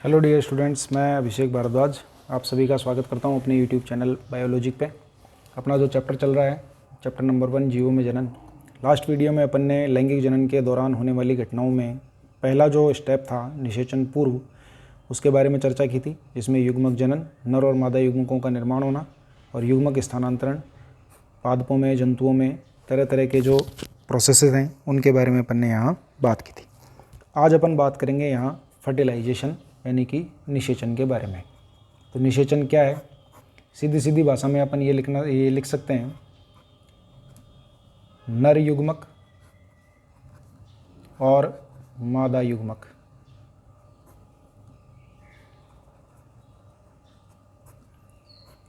Hello dear students, मैं अभिषेक भारद्वाज आप सभी का स्वागत करता हूं अपने यूट्यूब चैनल बायोलॉजी पे। अपना जो चैप्टर चल रहा है, चैप्टर नंबर 1 जीवों में जनन। लास्ट वीडियो में अपन ने लैंगिक जनन के दौरान होने वाली घटनाओं में पहला जो स्टेप था निषेचन पूर्व, उसके बारे में चर्चा की थी, जिसमें युग्मक जनन, नर और मादा युग्मकों का निर्माण होना और युग्मक स्थानांतरण, पादपों में, जंतुओं में तरह तरह के जो प्रोसेसेस हैं उनके बारे में अपन ने यहाँ बात की थी। आज अपन बात करेंगे यहाँ फर्टिलाइजेशन यानी कि निषेचन के बारे में। तो निषेचन क्या है? सीधी सीधी भाषा में अपन ये लिख सकते हैं, नर युग्मक और मादा युग्मक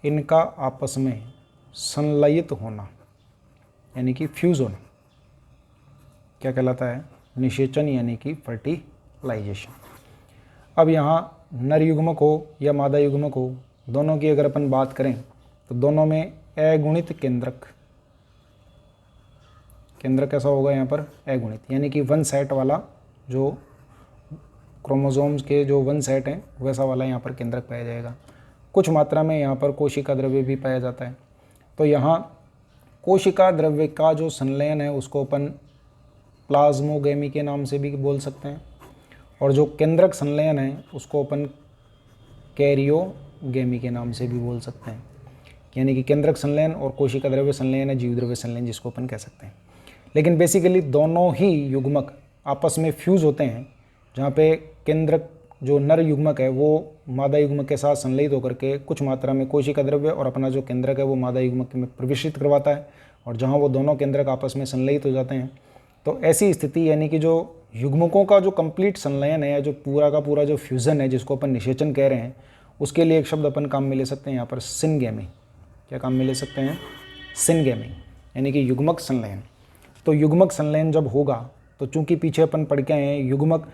इनका आपस में संलयित होना यानी कि फ्यूज होना क्या कहलाता है? निषेचन यानी कि फर्टिलाइजेशन। अब यहाँ नर युग्मक हो या मादा युग्मक हो, दोनों की अगर अपन बात करें तो दोनों में अगुणित केंद्रक कैसा होगा यहाँ पर? अगुणित, यानी कि वन सेट वाला, जो क्रोमोसोम्स के जो वन सेट हैं वैसा वाला यहाँ पर केंद्रक पाया जाएगा। कुछ मात्रा में यहाँ पर कोशिका द्रव्य भी पाया जाता है। तो यहाँ कोशिका द्रव्य का जो संलयन है उसको अपन प्लाज्मोगेमी के नाम से भी बोल सकते हैं, और जो केंद्रक संलयन है उसको अपन कैरियोगेमी के नाम से भी बोल सकते हैं। यानी कि केंद्रक संलयन और कोशिका द्रव्य संलयन है जीव द्रव्य संलयन जिसको अपन कह सकते हैं। लेकिन बेसिकली दोनों ही युग्मक आपस में फ्यूज होते हैं, जहाँ पे केंद्रक जो नर युग्मक है वो मादा युग्मक के साथ संलयित होकर के कुछ मात्रा में कोशिका द्रव्य और अपना जो केंद्रक है वो मादा युग्मक में प्रवेशित करवाता है, और जहाँ वो दोनों केंद्रक आपस में संलयित हो जाते हैं तो ऐसी स्थिति यानी कि जो युग्मकों का जो कंप्लीट संलयन है या जो पूरा का पूरा जो फ्यूज़न है जिसको अपन निषेचन कह रहे हैं, उसके लिए एक शब्द अपन काम में ले सकते हैं यहाँ पर, सिनगेमी। क्या काम में ले सकते हैं? सिनगेमी, यानी कि युग्मक संलयन। तो युग्मक संलयन जब होगा तो चूंकि पीछे अपन पढ़ के आए हैं, युग्मक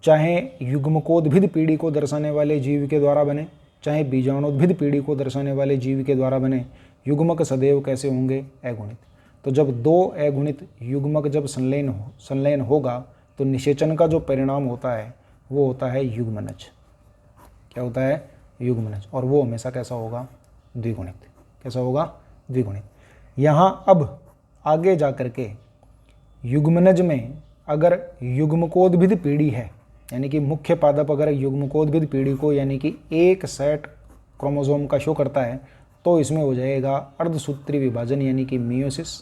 चाहे युग्मकोद्भिद पीढ़ी को दर्शाने वाले जीव के द्वारा बने, चाहे बीजाणुद्भिद पीढ़ी को दर्शाने वाले जीव के द्वारा बने, युग्मक सदैव कैसे होंगे? अगुणित। तो जब दो अगुणित युग्मक जब संलयन होगा तो निषेचन का जो परिणाम होता है वो होता है युग्मनज। क्या होता है? युग्मनज। और वो हमेशा कैसा होगा? द्विगुणित। कैसा होगा? द्विगुणित। यहाँ अब आगे जा कर के युग्मनज में अगर युग्मकोद्भिद पीढ़ी है, यानी कि मुख्य पादप अगर युग्मकोद्भिद पीढ़ी को यानी कि एक सेट क्रोमोसोम का शो करता है तो इसमें हो जाएगा अर्धसूत्री विभाजन यानी कि मियोसिस।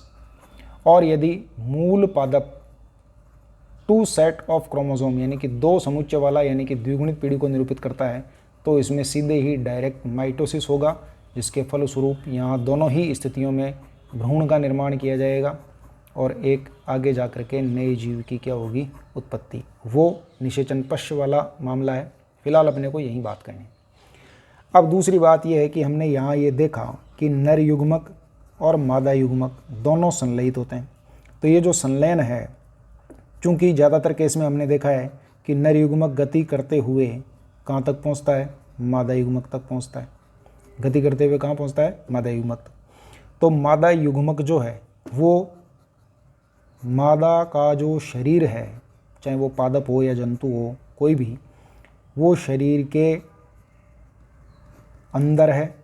और यदि मूल पादप 2 सेट ऑफ क्रोमोसोम यानी कि 2 समुच्चय वाला यानी कि द्विगुणित पीढ़ी को निरूपित करता है तो इसमें सीधे ही डायरेक्ट माइटोसिस होगा, जिसके फलस्वरूप यहाँ दोनों ही स्थितियों में भ्रूण का निर्माण किया जाएगा और एक आगे जा कर के नए जीव की क्या होगी? उत्पत्ति। वो निषेचन पश्च वाला मामला है। फिलहाल अपने को यही बात करनी है। अब दूसरी बात यह है कि हमने यहाँ ये देखा कि नर युग्मक और मादा युग्मक दोनों संलयित होते हैं। तो ये जो संलयन है, चूँकि ज़्यादातर केस में हमने देखा है कि नर युग्मक गति करते हुए कहाँ तक पहुँचता है? मादा युग्मक तक पहुँचता है। गति करते हुए कहाँ पहुँचता है? मादा युग्मक तक। तो मादा युग्मक जो है वो मादा का जो शरीर है, चाहे वो पादप हो या जंतु हो कोई भी, वो शरीर के अंदर है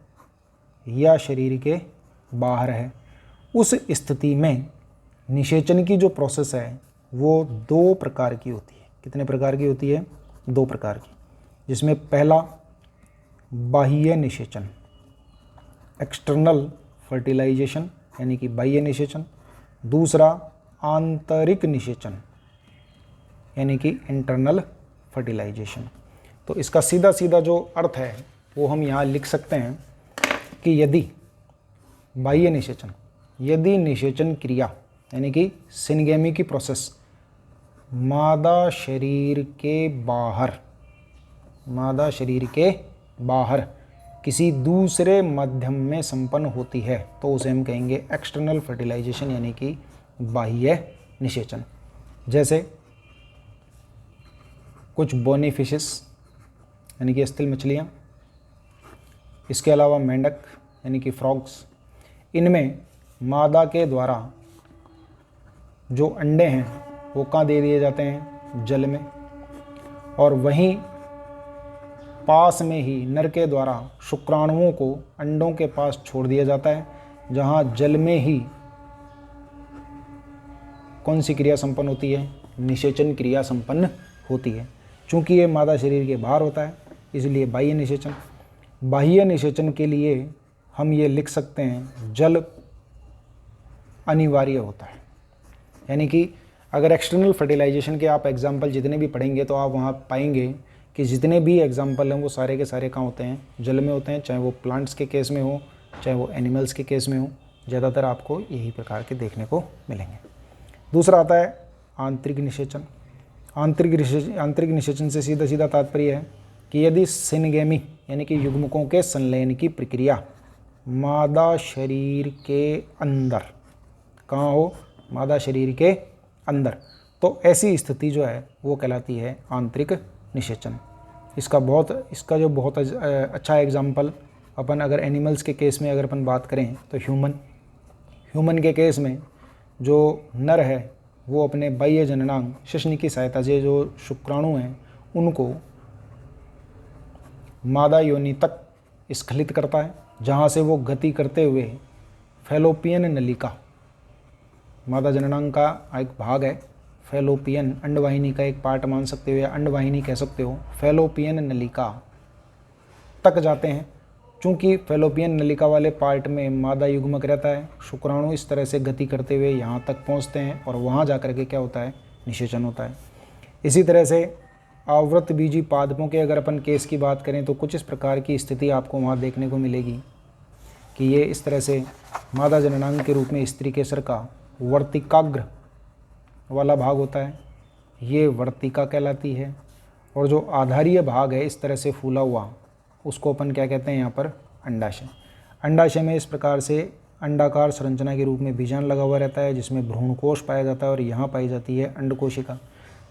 या शरीर के बाहर है। उस स्थिति में निषेचन की जो प्रोसेस है वो 2 प्रकार की होती है। कितने प्रकार की होती है? 2 प्रकार की, जिसमें पहला बाह्य निषेचन, एक्सटर्नल फर्टिलाइजेशन यानी कि बाह्य निषेचन। दूसरा आंतरिक निषेचन यानी कि इंटरनल फर्टिलाइजेशन। तो इसका सीधा सीधा जो अर्थ है वो हम यहाँ लिख सकते हैं कि यदि बाह्य निषेचन, यदि निषेचन क्रिया यानी कि सिनगेमी की प्रोसेस मादा शरीर के बाहर किसी दूसरे माध्यम में संपन्न होती है तो उसे हम कहेंगे एक्सटर्नल फर्टिलाइजेशन यानी कि बाह्य निषेचन। जैसे कुछ बोनी फिशेस यानी कि स्थिल मछलियाँ, इसके अलावा मेंढक यानी कि फ्रॉग्स, इनमें मादा के द्वारा जो अंडे हैं वो कहाँ दे दिए जाते हैं? जल में। और वहीं पास में ही नर के द्वारा शुक्राणुओं को अंडों के पास छोड़ दिया जाता है, जहाँ जल में ही कौन सी क्रिया संपन्न होती है? निषेचन क्रिया संपन्न होती है। चूँकि ये मादा शरीर के बाहर होता है इसलिए बाह्य निषेचन। बाह्य निषेचन के लिए हम ये लिख सकते हैं जल अनिवार्य होता है। यानी कि अगर एक्सटर्नल फर्टिलाइजेशन के आप एग्जाम्पल जितने भी पढ़ेंगे तो आप वहाँ पाएंगे कि जितने भी एग्जाम्पल हैं वो सारे के सारे कहाँ होते हैं? जल में होते हैं, चाहे वो प्लांट्स के केस में हो चाहे वो एनिमल्स के केस में हो, ज़्यादातर आपको यही प्रकार के देखने को मिलेंगे। दूसरा आता है आंतरिक निषेचन। आंतरिक निषेचन से सीधा सीधा तात्पर्य है कि यदि सिनगेमी यानी कि युग्मकों के संलयन की प्रक्रिया मादा शरीर के अंदर कहाँ हो? मादा शरीर के अंदर, तो ऐसी स्थिति जो है वो कहलाती है आंतरिक निषेचन। इसका जो बहुत अच्छा एग्जाम्पल अपन अगर एनिमल्स के केस में अगर अपन बात करें तो ह्यूमन के केस में जो नर है वो अपने बाह्य जननांग शिश्न की सहायता से जो शुक्राणु हैं उनको मादा योनि तक स्खलित करता है, जहाँ से वो गति करते हुए फैलोपियन नलिका, मादा जननांग का एक भाग है फैलोपियन, अंडवाहिनी का एक पार्ट मान सकते हो या अंडवाहिनी कह सकते हो, फैलोपियन नलिका तक जाते हैं। चूँकि फैलोपियन नलिका वाले पार्ट में मादा युग्मक रहता है, शुक्राणु इस तरह से गति करते हुए यहाँ तक पहुँचते हैं और वहाँ जा कर के क्या होता है? निषेचन होता है। इसी तरह से आवृत बीजी पादपों के अगर अपन केस की बात करें तो कुछ इस प्रकार की स्थिति आपको वहाँ देखने को मिलेगी कि ये इस तरह से मादा जननांग के रूप में स्त्री केसर का वर्तिकाग्र वाला भाग होता है, ये वर्तिका कहलाती है। और जो आधारीय भाग है इस तरह से फूला हुआ, उसको अपन क्या कहते हैं यहाँ पर? अंडाशय। अंडाशय में इस प्रकार से अंडाकार संरचना के रूप में बीजांड लगा हुआ रहता है, जिसमें भ्रूणकोश पाया जाता है और यहाँ पाई जाती है अंडकोशिका।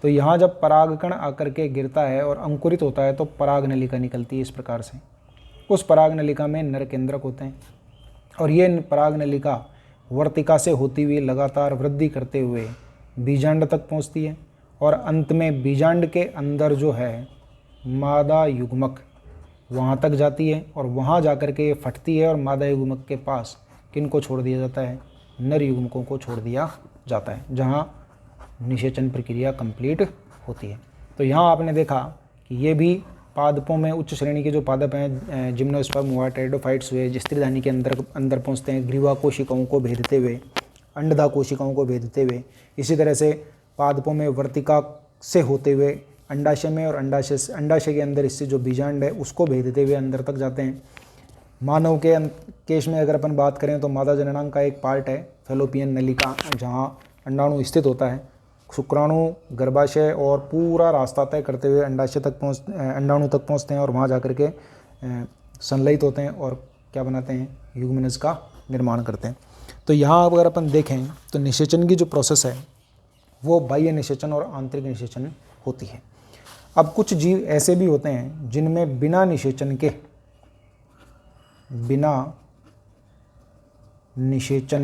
तो यहाँ जब परागकण आकर के गिरता है और अंकुरित होता है तो पराग नलिका निकलती है इस प्रकार से। उस पराग नलिका में नर केंद्रक होते हैं और ये पराग नलिका वर्तिका से होती हुई लगातार वृद्धि करते हुए बीजांड तक पहुँचती है और अंत में बीजांड के अंदर जो है मादा युग्मक वहाँ तक जाती है और वहाँ जाकर के ये फटती है और मादा युग्मक के पास किनको छोड़ दिया जाता है? नर युग्मकों को छोड़ दिया जाता है, जहाँ निषेचन प्रक्रिया कंप्लीट होती है। तो यहाँ आपने देखा कि ये भी पादपों में उच्च श्रेणी के जो पादप हैं, जिम्नोस्पर्म हुआ, टेरिडोफाइट्स हुए, स्त्रीधानी के अंदर पहुँचते हैं ग्रीवा कोशिकाओं को भेदते हुए, अंडदा कोशिकाओं को भेदते हुए। इसी तरह से पादपों में वर्तिका से होते हुए अंडाशय में और अंडाशय के अंदर इससे जो बीजांड है उसको भेदते हुए अंदर तक जाते हैं। मानव के केस में अगर अपन बात करें तो मादा जननांग का एक पार्ट है फैलोपियन नलिका, जहाँ अंडाणु स्थित होता है। शुक्राणु गर्भाशय और पूरा रास्ता तय करते हुए अंडाणु तक पहुँचते हैं और वहाँ जा कर के संलयित होते हैं और क्या बनाते हैं? युग्मनज का निर्माण करते हैं। तो यहाँ अगर अपन देखें तो निषेचन की जो प्रोसेस है वो बाह्य निषेचन और आंतरिक निषेचन होती है। अब कुछ जीव ऐसे भी होते हैं जिनमें बिना निषेचन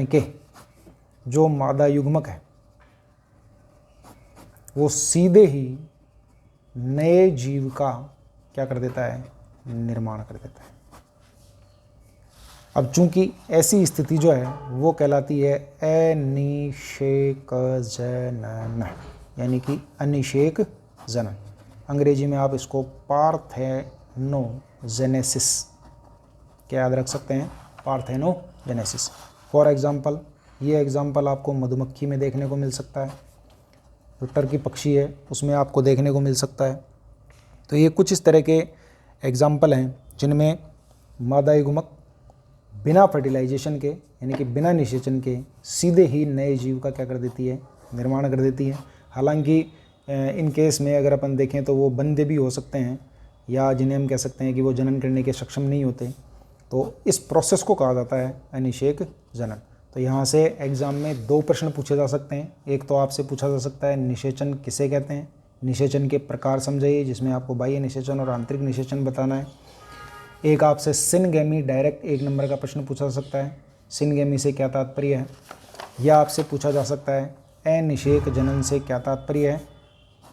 के जो मादा युग्मक है वो सीधे ही नए जीव का क्या कर देता है? निर्माण कर देता है। अब चूंकि ऐसी स्थिति जो है वो कहलाती है अनिषेक जनन, यानी कि अनिषेक जनन। अंग्रेजी में आप इसको पार्थेनोजेनेसिस क्या याद रख सकते हैं? पार्थेनोजेनेसिस। फॉर एग्जांपल, ये एग्जांपल आपको मधुमक्खी में देखने को मिल सकता है, जो टर्की पक्षी है उसमें आपको देखने को मिल सकता है। तो ये कुछ इस तरह के एग्जांपल हैं जिनमें मादा युग्मक बिना फर्टिलाइजेशन के यानी कि बिना निषेचन के सीधे ही नए जीव का क्या कर देती है? निर्माण कर देती है। हालांकि इन केस में अगर अपन देखें तो वो बंदे भी हो सकते हैं या जिन्हें हम कह सकते हैं कि वो जनन करने के सक्षम नहीं होते। तो इस प्रोसेस को कहा जाता है अनिषेक जनन। तो यहाँ से एग्ज़ाम में 2 प्रश्न पूछे जा सकते हैं। एक तो आपसे पूछा जा सकता है निषेचन किसे कहते हैं, निषेचन के प्रकार समझाइए, जिसमें आपको बाह्य निषेचन और आंतरिक निषेचन बताना है। एक आपसे सिनगेमी डायरेक्ट 1 नंबर का प्रश्न पूछा जा सकता है, सिनगेमी से क्या तात्पर्य है। या आपसे पूछा जा सकता है अनिषेक जनन से क्या तात्पर्य है,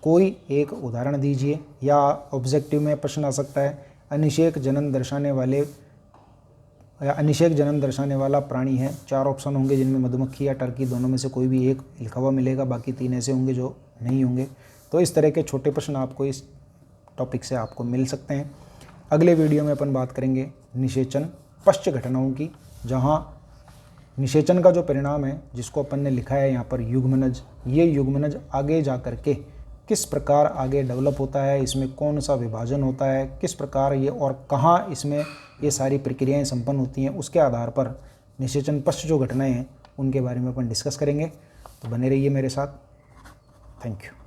कोई एक उदाहरण दीजिए। या ऑब्जेक्टिव में प्रश्न आ सकता है अनिषेक जनन दर्शाने वाला प्राणी है? 4 ऑप्शन होंगे जिनमें मधुमक्खी या टर्की दोनों में से कोई भी एक लिखा हुआ मिलेगा, बाकी 3 ऐसे होंगे जो नहीं होंगे। तो इस तरह के छोटे प्रश्न आपको इस टॉपिक से आपको मिल सकते हैं। अगले वीडियो में अपन बात करेंगे निषेचन पश्च घटनाओं की, जहाँ निषेचन का जो परिणाम है जिसको अपन ने लिखा है यहाँ पर युग्मनज, ये युग्मनज आगे जा कर के किस प्रकार आगे डेवलप होता है, इसमें कौन सा विभाजन होता है, किस प्रकार ये और कहाँ इसमें ये सारी प्रक्रियाएं संपन्न होती हैं, उसके आधार पर निषेचन पश्च जो घटनाएं हैं उनके बारे में अपन डिस्कस करेंगे। तो बने रहिए मेरे साथ। Thank you.